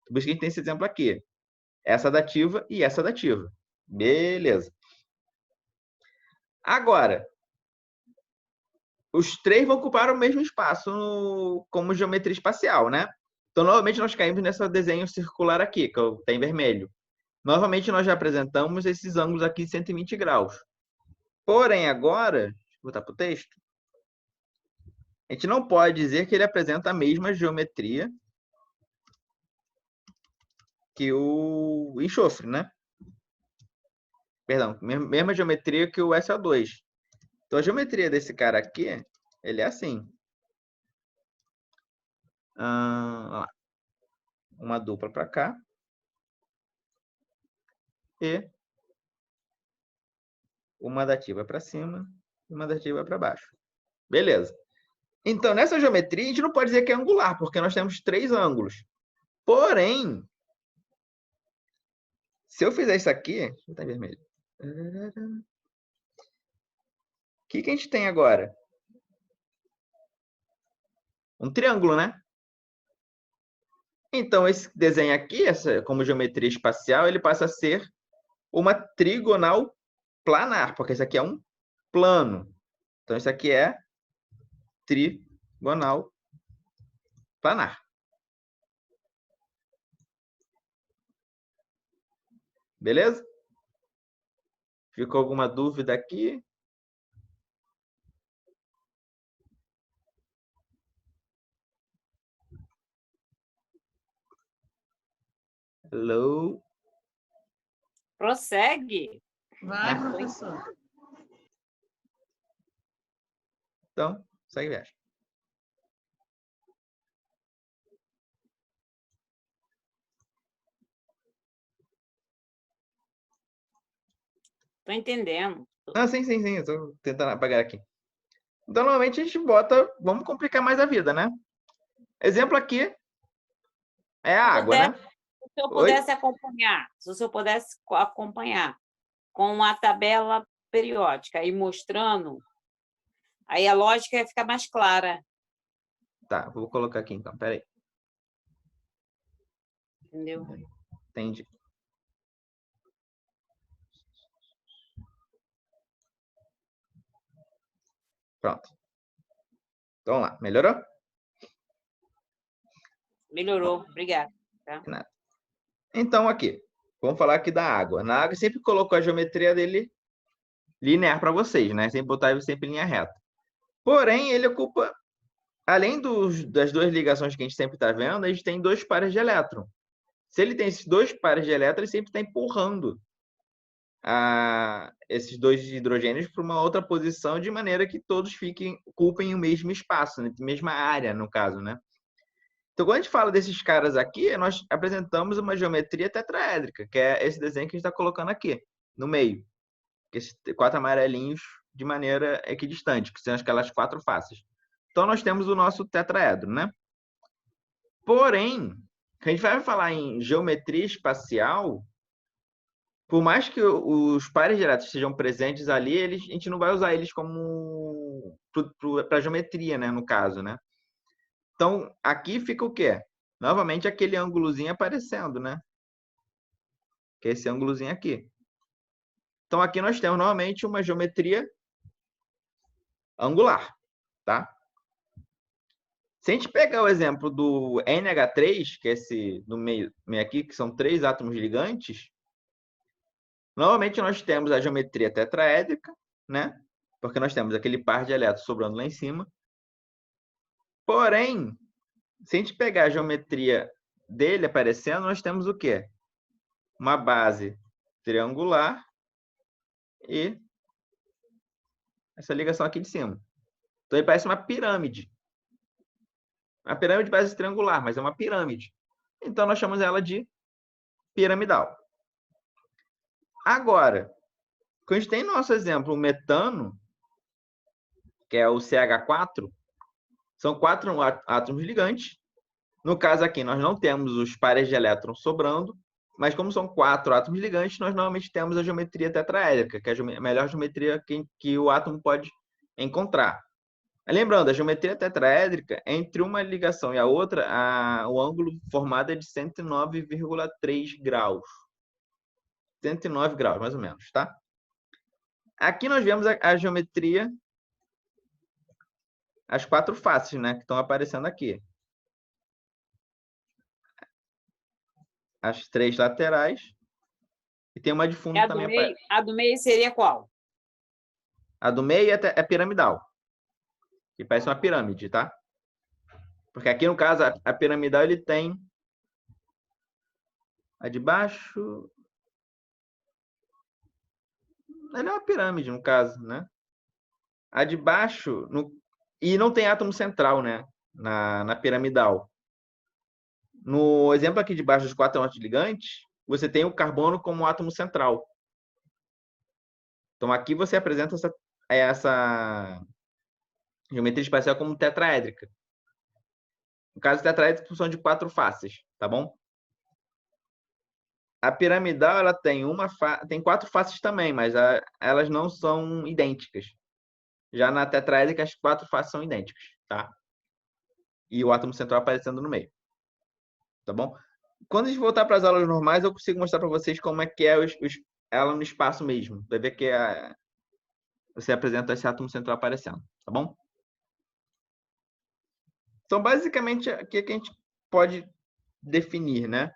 Por isso que a gente tem esse exemplo aqui. Essa dativa e essa dativa. Beleza. Agora, os 3 vão ocupar o mesmo espaço como geometria espacial, né? Então, novamente, nós caímos nesse desenho circular aqui, que está em vermelho. Novamente, nós já apresentamos esses ângulos aqui de 120 graus. Porém, agora, deixa eu botar para o texto, a gente não pode dizer que ele apresenta a mesma geometria que o enxofre, né? Perdão, mesma geometria que o SO2. Então, a geometria desse cara aqui, ele é assim. Uma dupla para cá. E uma dativa para cima e uma dativa para baixo. Beleza. Então, nessa geometria, a gente não pode dizer que é angular, porque nós temos 3 ângulos. Porém, se eu fizer isso aqui... Deixa eu botar em vermelho. O que a gente tem agora? Um triângulo, né? Então, esse desenho aqui, como geometria espacial, ele passa a ser uma trigonal planar, porque esse aqui é um plano. Então, isso aqui é trigonal planar. Beleza? Ficou alguma dúvida aqui? Hello? Prossegue. Vai, professor. Então, segue viagem. Tô entendendo. Ah, sim. Eu tô tentando apagar aqui. Então, normalmente a gente bota... Vamos complicar mais a vida, né? Exemplo aqui é a água, né? Se eu Oi? pudesse acompanhar, se o senhor pudesse acompanhar com uma tabela periódica e mostrando, aí a lógica ia ficar mais clara, Tá, vou colocar aqui então, peraí. entendeu? Entendi. Pronto. Então, vamos lá. Melhorou? Melhorou, obrigada. Tá? Nada. Então, aqui. Vamos falar aqui da água. Na água, sempre colocou a geometria dele linear para vocês, né? Sempre botar ele sempre em linha reta. Porém, ele ocupa, além das duas ligações que a gente sempre está vendo, a gente tem dois pares de elétron. Se ele tem esses dois pares de elétron, ele sempre está empurrando esses dois hidrogênios para uma outra posição, de maneira que todos ocupem o mesmo espaço, né? Mesma área, no caso, né? Então, quando a gente fala desses caras aqui, nós apresentamos uma geometria tetraédrica, que é esse desenho que a gente está colocando aqui, no meio. Esses 4 amarelinhos de maneira equidistante, que são aquelas 4 faces. Então, nós temos o nosso tetraedro, né? Porém, quando a gente vai falar em geometria espacial, por mais que os pares de elétrons sejam presentes ali, a gente não vai usar eles como para geometria, né? No caso, né? Então, aqui fica o quê? Novamente, aquele ângulozinho aparecendo, né? Que é esse ângulozinho aqui. Então, aqui nós temos, novamente, uma geometria angular, tá? Se a gente pegar o exemplo do NH3, que é esse do meio aqui, que são 3 átomos ligantes, novamente nós temos a geometria tetraédrica, né? Porque nós temos aquele par de elétrons sobrando lá em cima. Porém, se a gente pegar a geometria dele aparecendo, nós temos o quê? Uma base triangular e essa ligação aqui de cima. Então, ele parece uma pirâmide. Uma pirâmide de base triangular, mas é uma pirâmide. Então, nós chamamos ela de piramidal. Agora, quando a gente tem nosso exemplo, o metano, que é o CH4, são 4 átomos ligantes. No caso aqui, nós não temos os pares de elétrons sobrando, mas como são 4 átomos ligantes, nós normalmente temos a geometria tetraédrica, que é a melhor geometria que o átomo pode encontrar. Lembrando, a geometria tetraédrica, entre uma ligação e a outra, o ângulo formado é de 109,3 graus. 109 graus, mais ou menos, tá? Aqui nós vemos a geometria, as 4 faces, né, que estão aparecendo aqui. As 3 laterais. E tem uma de fundo também. A do meio seria qual? A do meio é piramidal. Que parece uma pirâmide, tá? Porque aqui, no caso, a piramidal, ele tem a de baixo. Ele é uma pirâmide, no caso, né? A de baixo, e não tem átomo central, né? Na piramidal. No exemplo aqui de baixo dos 4 átomos ligantes, você tem o carbono como átomo central. Então, aqui você apresenta essa geometria espacial como tetraédrica. No caso, tetraédrica são de 4 faces, tá bom? A piramidal, ela tem 4 faces também, mas elas não são idênticas. Já na tetraédrica, as 4 faces são idênticas, tá? E o átomo central aparecendo no meio. Tá bom? Quando a gente voltar para as aulas normais, eu consigo mostrar para vocês como é que é ela no espaço mesmo. Vai ver que você apresenta esse átomo central aparecendo, tá bom? Então, basicamente, o que a gente pode definir, né?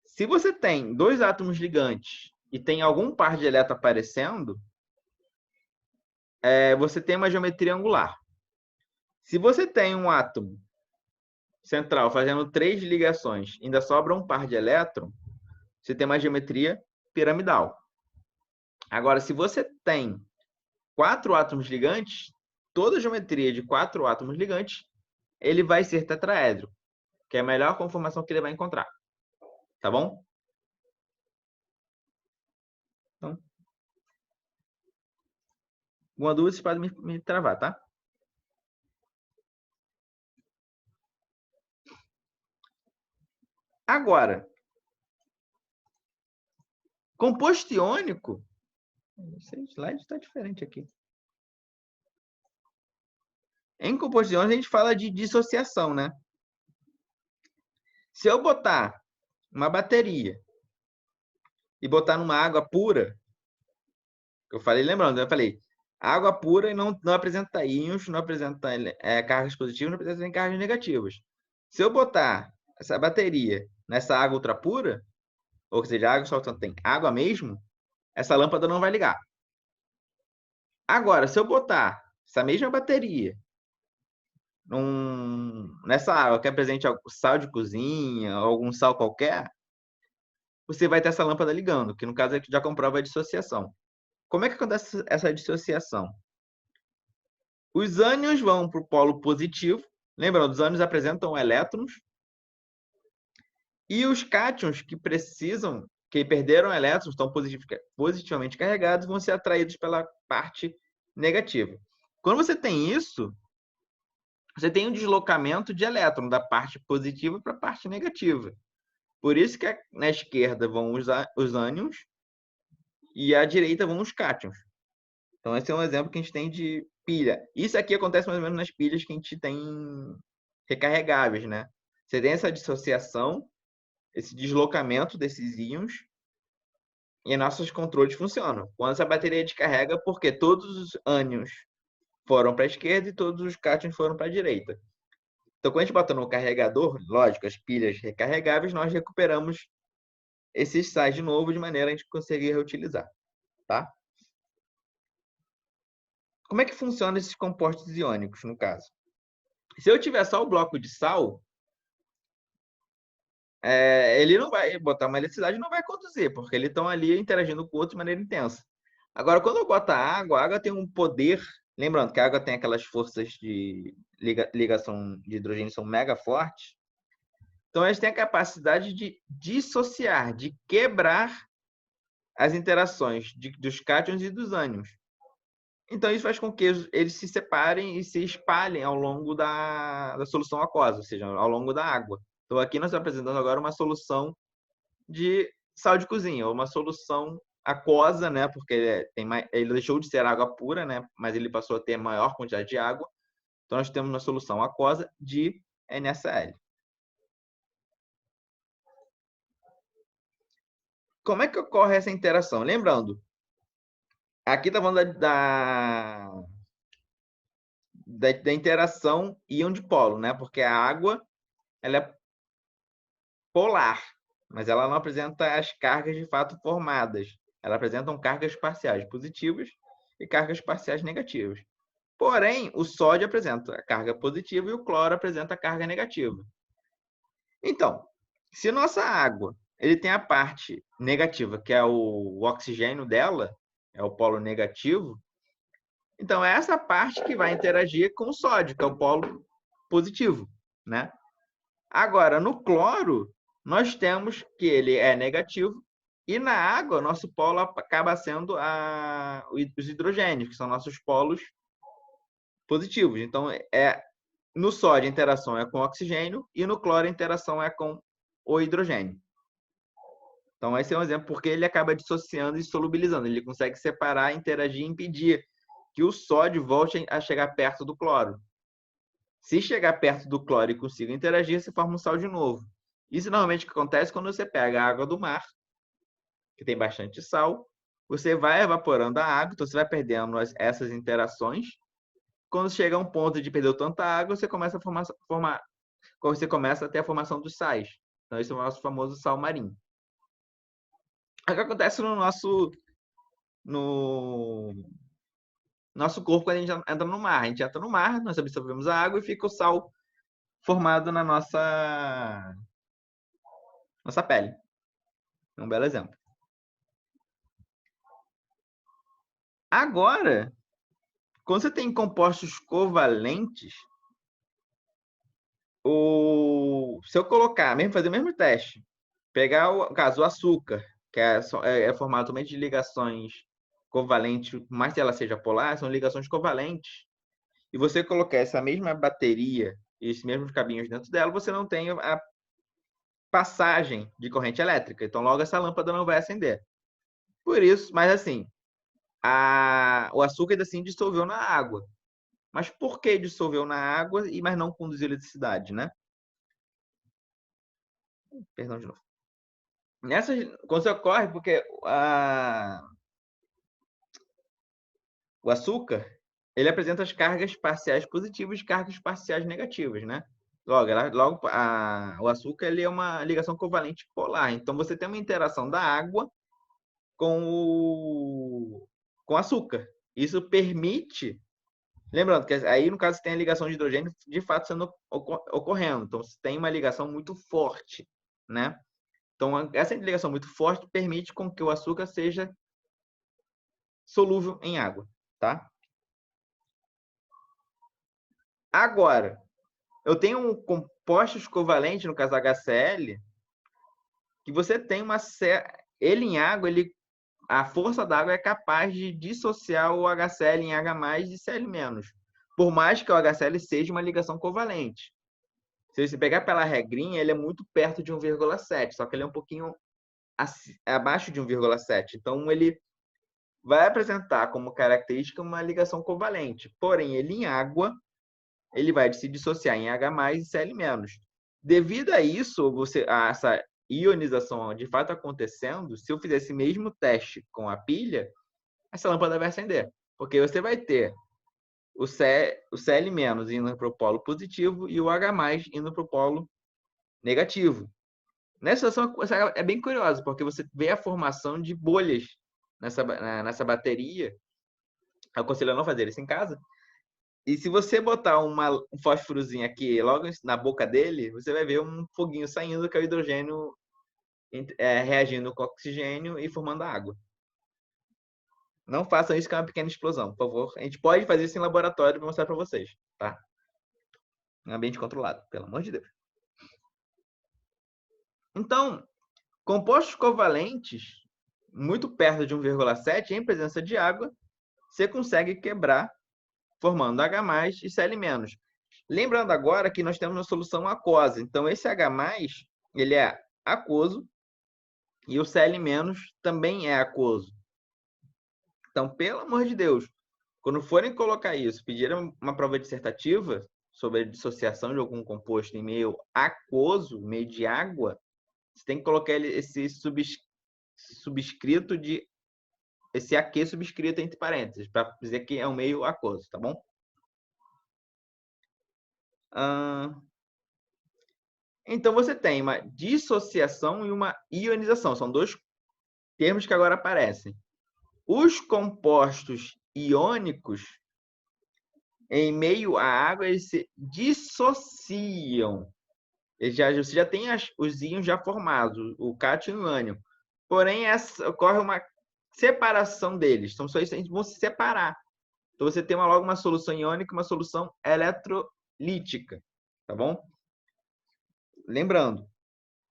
Se você tem 2 átomos ligantes e tem algum par de elétron aparecendo, você tem uma geometria angular. Se você tem um átomo central fazendo 3 ligações, ainda sobra um par de elétron, você tem uma geometria piramidal. Agora, se você tem 4 átomos ligantes, toda geometria de 4 átomos ligantes, ele vai ser tetraédrico, que é a melhor conformação que ele vai encontrar. Tá bom? Então, alguma dúvida, vocês podem me travar, tá? Agora, Composto iônico, esse slide está diferente aqui. Em composto iônico, a gente fala de dissociação, né? Se eu botar uma bateria e botar numa água pura, eu falei, lembrando, eu falei, água pura e não apresenta íons, não apresenta cargas positivas, não apresenta nem cargas negativas. Se eu botar essa bateria nessa água ultra pura, ou seja, a água só tem água mesmo, essa lâmpada não vai ligar. Agora, se eu botar essa mesma bateria nessa água que apresente sal de cozinha, algum sal qualquer, você vai ter essa lâmpada ligando, que no caso já comprova a dissociação. Como é que acontece essa dissociação? Os ânions vão para o polo positivo. Lembrando, os ânions apresentam elétrons. E os cátions que perderam elétrons, estão positivamente carregados, vão ser atraídos pela parte negativa. Quando você tem isso, você tem um deslocamento de elétron da parte positiva para a parte negativa. Por isso que na esquerda vão os ânions e à direita vão os cátions. Então, esse é um exemplo que a gente tem de pilha. Isso aqui acontece mais ou menos nas pilhas que a gente tem recarregáveis, né? Você tem essa dissociação, esse deslocamento desses íons, e nossos controles funcionam. Quando essa bateria descarrega, porque todos os ânions foram para a esquerda e todos os cátions foram para a direita. Então, quando a gente bota no carregador, lógico, as pilhas recarregáveis, nós recuperamos esses sais de novo, de maneira a gente conseguir reutilizar, tá? Como é que funciona esses compostos iônicos, no caso? Se eu tiver só o bloco de sal, ele não vai botar uma eletricidade, não vai conduzir, porque eles estão ali interagindo com o outro de maneira intensa. Agora, quando eu boto a água tem um poder. Lembrando que a água tem aquelas forças de ligação de hidrogênio são mega fortes. Então, eles têm a capacidade de dissociar, de quebrar as interações dos cátions e dos ânions. Então, isso faz com que eles se separem e se espalhem ao longo da solução aquosa, ou seja, ao longo da água. Então, aqui nós estamos apresentando agora uma solução de sal de cozinha, ou uma solução aquosa, né? Porque ele deixou de ser água pura, né? Mas ele passou a ter maior quantidade de água. Então, nós temos uma solução aquosa de NaCl. Como é que ocorre essa interação? Lembrando, aqui está falando da interação íon-dipolo, né? Porque a água ela é polar, mas ela não apresenta as cargas de fato formadas. Ela apresenta cargas parciais positivas e cargas parciais negativas. Porém, o sódio apresenta a carga positiva e o cloro apresenta a carga negativa. Então, se nossa água ele tem a parte negativa, que é o oxigênio dela, é o polo negativo, então é essa parte que vai interagir com o sódio, que é o polo positivo, né? Agora, no cloro, nós temos que ele é negativo e na água, nosso polo acaba sendo os hidrogênios, que são nossos polos positivos. Então, no sódio a interação é com o oxigênio e no cloro a interação é com o hidrogênio. Então, esse é um exemplo porque ele acaba dissociando e solubilizando. Ele consegue separar, interagir e impedir que o sódio volte a chegar perto do cloro. Se chegar perto do cloro e consiga interagir, você forma um sal de novo. Isso normalmente acontece quando você pega a água do mar, que tem bastante sal, você vai evaporando a água, então você vai perdendo essas interações. Quando chega a um ponto de perder tanta água, você começa a ter a formação dos sais. Então, esse é o nosso famoso sal marinho. O que acontece no nosso corpo quando a gente entra no mar? A gente entra no mar, nós absorvemos a água e fica o sal formado na nossa pele. É um belo exemplo. Agora, quando você tem compostos covalentes, se eu colocar, fazer o mesmo teste, pegar o açúcar, que é formado somente de ligações covalentes, por mais que ela seja polar, são ligações covalentes, e você colocar essa mesma bateria e esses mesmos cabinhos dentro dela, você não tem a passagem de corrente elétrica. Então, logo essa lâmpada não vai acender. Por isso, mas assim, o açúcar ainda assim dissolveu na água. Mas por que dissolveu na água mas não conduziu eletricidade, né? Perdão de novo. Quando isso ocorre, porque o açúcar, ele apresenta as cargas parciais positivas e cargas parciais negativas, né? O açúcar ele é uma ligação covalente polar. Então, você tem uma interação da água com o açúcar. Isso permite... Lembrando que aí, no caso, você tem a ligação de hidrogênio de fato ocorrendo. Então, você tem uma ligação muito forte, né? Então, essa ligação muito forte permite com que o açúcar seja solúvel em água, tá? Agora, eu tenho um compostos covalentes, no caso HCl, que você tem ele em água, a força da água é capaz de dissociar o HCl em H+ e Cl-. Por mais que o HCl seja uma ligação covalente. Se você pegar pela regrinha, ele é muito perto de 1,7, só que ele é um pouquinho abaixo de 1,7. Então, ele vai apresentar como característica uma ligação covalente. Porém, ele em água, ele vai se dissociar em H+ e Cl-. Devido a isso, a essa ionização de fato acontecendo, se eu fizer esse mesmo teste com a pilha, essa lâmpada vai acender. Porque você vai ter o Cl- indo para o polo positivo e o H+ indo para o polo negativo. Nessa situação é bem curiosa, porque você vê a formação de bolhas nessa bateria. Eu aconselho a não fazer isso em casa. E se você botar um fósforozinho aqui logo na boca dele, você vai ver um foguinho saindo, que é o hidrogênio reagindo com o oxigênio e formando água. Não façam isso, que é uma pequena explosão, por favor. A gente pode fazer isso em laboratório para mostrar para vocês, tá? Em ambiente controlado, pelo amor de Deus. Então, compostos covalentes, muito perto de 1,7, em presença de água, você consegue quebrar, formando H+ e Cl-. Lembrando agora que nós temos uma solução aquosa. Então, esse H+, ele é aquoso e o Cl- também é aquoso. Então, pelo amor de Deus, quando forem colocar isso, pedirem uma prova dissertativa sobre a dissociação de algum composto em meio aquoso, meio de água, você tem que colocar esse subscrito de esse AQ subscrito entre parênteses, para dizer que é um meio aquoso, tá bom? Então, você tem uma dissociação e uma ionização. São dois termos que agora aparecem. Os compostos iônicos, em meio à água, eles se dissociam. Você já tem os íons já formados, o cátion e o ânion. Porém, ocorre uma separação deles. Então, só isso, eles vão se separar. Então, você tem logo uma solução iônica e uma solução eletrolítica. Tá bom? Lembrando,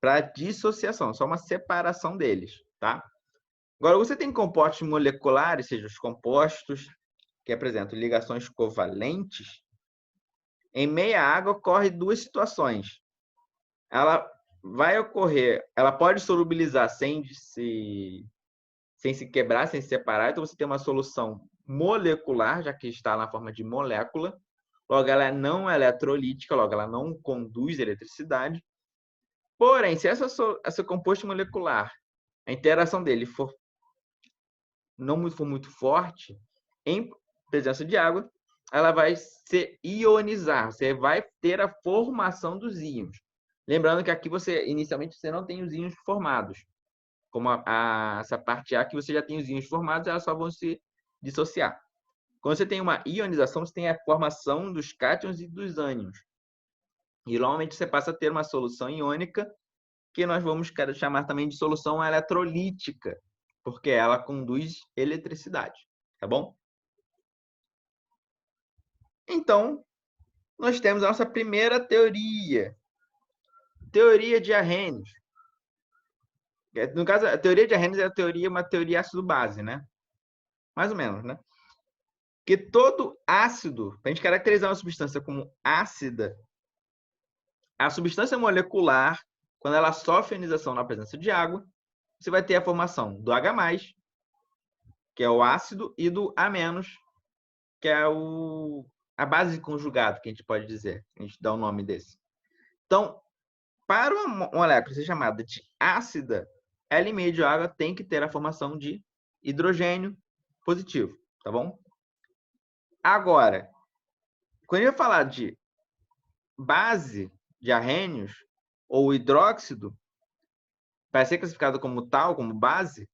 para dissociação, só uma separação deles, tá? Agora, você tem compostos moleculares, seja, os compostos que apresentam ligações covalentes. Em meia água ocorre duas situações. Ela pode solubilizar sem se quebrar, sem se separar. Então, você tem uma solução molecular, já que está na forma de molécula. Logo, ela não é eletrolítica, logo, ela não conduz eletricidade. Porém, se esse composto molecular, a interação dele não for muito forte, em presença de água, ela vai se ionizar. Você vai ter a formação dos íons. Lembrando que aqui inicialmente você não tem os íons formados. Como essa parte A, que você já tem os íons formados, elas só vão se dissociar. Quando você tem uma ionização, você tem a formação dos cátions e dos ânions. E normalmente você passa a ter uma solução iônica, que nós vamos chamar também de solução eletrolítica, porque ela conduz eletricidade, tá bom? Então, nós temos a nossa primeira teoria. Teoria de Arrhenius. No caso, a teoria de Arrhenius é uma teoria ácido-base, né? Mais ou menos, né? Que todo ácido, para a gente caracterizar uma substância como ácida, a substância molecular, quando ela sofre ionização na presença de água, você vai ter a formação do H+, que é o ácido, e do A-, que é a base conjugada, que a gente pode dizer. A gente dá o nome desse. Então, para uma molécula ser chamada de ácida, ela em meio de água tem que ter a formação de hidrogênio positivo, tá bom? Agora, quando eu falar de base de arrênios ou hidróxido, para ser classificado como tal, como base,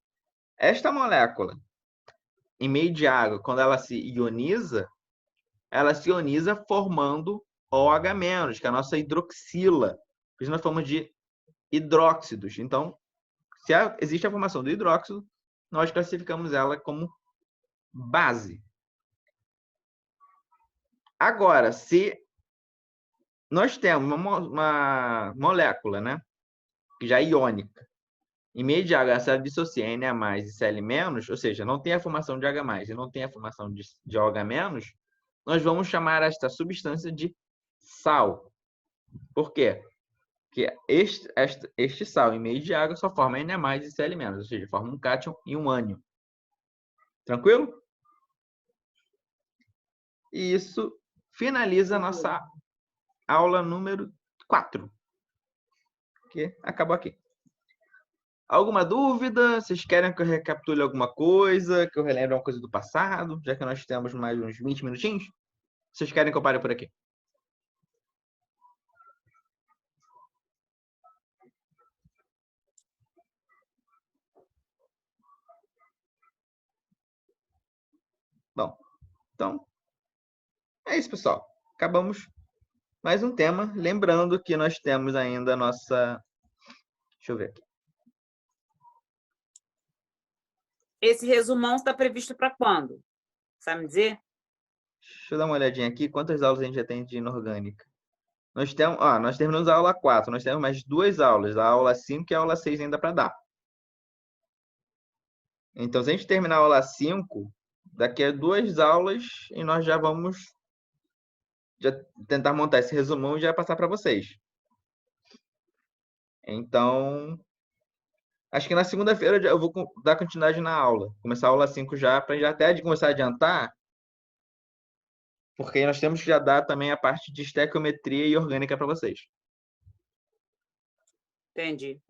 esta molécula, em meio de água, quando ela se ioniza formando OH-, que é a nossa hidroxila. Por isso nós falamos de hidróxidos. Então, se existe a formação do hidróxido, nós classificamos ela como base. Agora, se nós temos uma molécula, né, que já é iônica, em meio de água, ela dissocia Na+ e Cl-, ou seja, não tem a formação de H+ e não tem a formação de OH-, nós vamos chamar esta substância de sal. Por quê? Porque este sal em meio de água só forma Na+ e Cl-, ou seja, forma um cátion e um ânion. Tranquilo? E isso finaliza a nossa aula número 4, que acabou aqui. Alguma dúvida? Vocês querem que eu recapitule alguma coisa? Que eu relembre uma coisa do passado? Já que nós temos mais uns 20 minutinhos? Vocês querem que eu pare por aqui? Bom, então, é isso, pessoal. Acabamos mais um tema. Lembrando que nós temos ainda a nossa... Deixa eu ver aqui. Esse resumão está previsto para quando? Sabe me dizer? Deixa eu dar uma olhadinha aqui. Quantas aulas a gente já tem de inorgânica? Nós terminamos a aula 4. Nós temos mais 2 aulas. A aula 5 e a aula 6 ainda para dar. Então, se a gente terminar a aula 5, daqui a 2 aulas, e nós já vamos tentar montar esse resumão e já passar para vocês. Então, acho que na segunda-feira eu vou dar continuidade na aula. Começar a aula 5 já, para já até começar a adiantar, porque aí nós temos que já dar também a parte de estequiometria e orgânica para vocês. Entendi.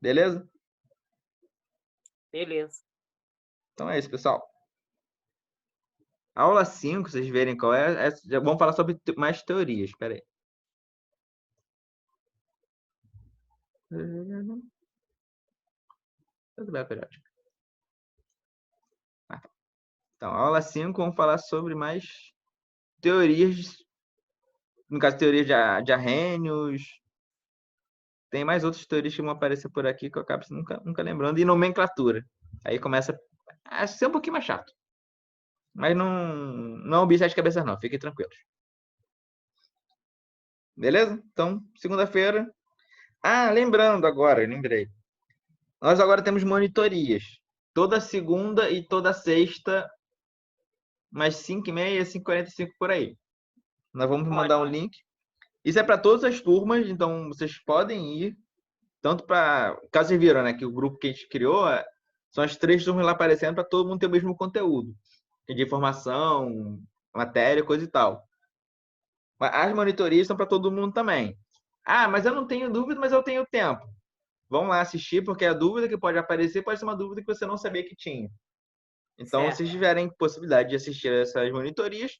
Beleza? Beleza. Então é isso, pessoal. A aula 5, vocês verem qual é, já vamos falar sobre mais teorias. Espera aí. Então, aula 5, vamos falar sobre mais teorias, no caso, teorias de arrênios. Tem mais outras teorias que vão aparecer por aqui que eu acabo nunca lembrando. E nomenclatura. Aí começa a ser um pouquinho mais chato. Mas não é um bicho de cabeça, não. Fiquem tranquilos. Beleza? Então, segunda-feira. Ah, lembrando agora, lembrei. Nós agora temos monitorias. Toda segunda e toda sexta, mais 5h30, 5h45 por aí. Nós vamos mandar um link. Isso é para todas as turmas, então vocês podem ir. Tanto para... Caso vocês viram, né, que o grupo que a gente criou são as 3 turmas lá aparecendo para todo mundo ter o mesmo conteúdo. De informação, matéria, coisa e tal. As monitorias são para todo mundo também. Ah, mas eu não tenho dúvida, mas eu tenho tempo. Vão lá assistir, porque a dúvida que pode aparecer pode ser uma dúvida que você não sabia que tinha. Então, Certo. se vocês tiverem possibilidade de assistir essas monitorias,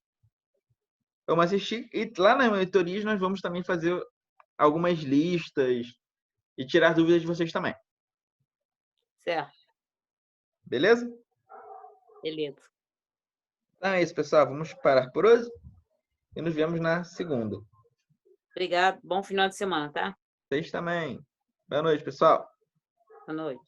vamos assistir. E lá nas monitorias nós vamos também fazer algumas listas e tirar dúvidas de vocês também. Certo. Beleza? Beleza. Então é isso, pessoal. Vamos parar por hoje e nos vemos na segunda. Obrigado. Bom final de semana, tá? Vocês também. Boa noite, pessoal. Boa noite.